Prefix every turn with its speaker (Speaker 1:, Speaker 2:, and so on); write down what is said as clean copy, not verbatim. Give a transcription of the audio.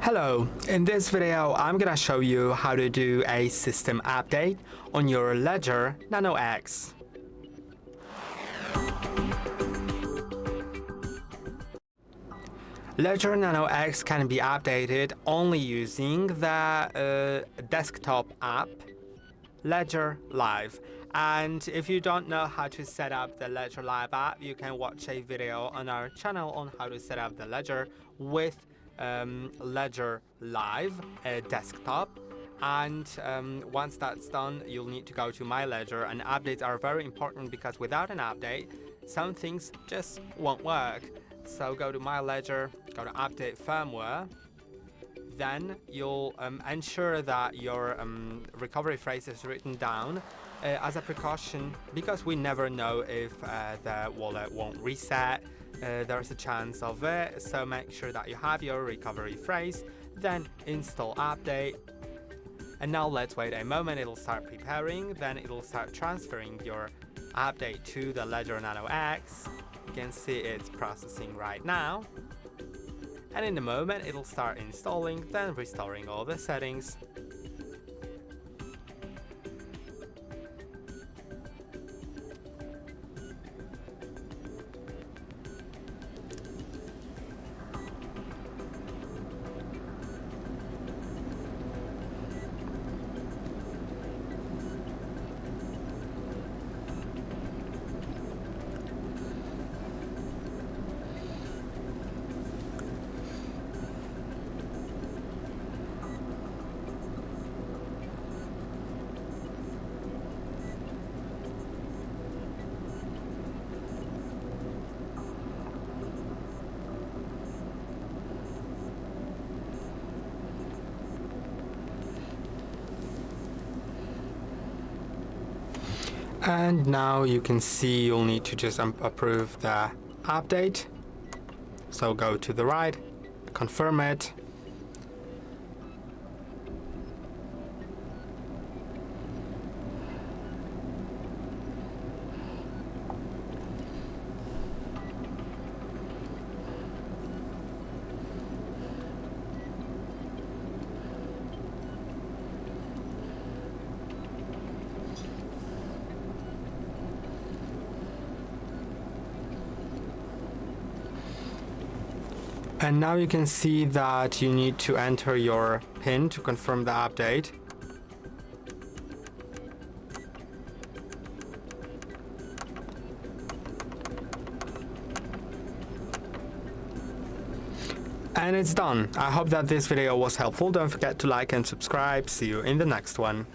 Speaker 1: Hello, in this video I'm gonna show you how to do a system update on your LEDGER Nano X. LEDGER Nano X can be updated only using the desktop app LEDGER Live. And if you don't know how to set up the LEDGER Live app, you can watch a video on our channel on how to set up the Ledger with LEDGER Live desktop. And once that's done, you'll need to go to My Ledger, and updates are very important because without an update, some things just won't work. So go to My Ledger, go to Update Firmware. Then you'll ensure that your recovery phrase is written down as a precaution, because we never know if the wallet won't reset. There's a chance of it, so make sure that you have your recovery phrase. Then install update. And now let's wait a moment, it'll start preparing, then it'll start transferring your update to the LEDGER Nano X. You can see it's processing right now. And in a moment it'll start installing, then restoring all the settings. And now you can see you'll need to just approve the update. So go to the right, confirm it. And now you can see that you need to enter your PIN to confirm the update. And it's done. I hope that this video was helpful. Don't forget to like and subscribe. See you in the next one.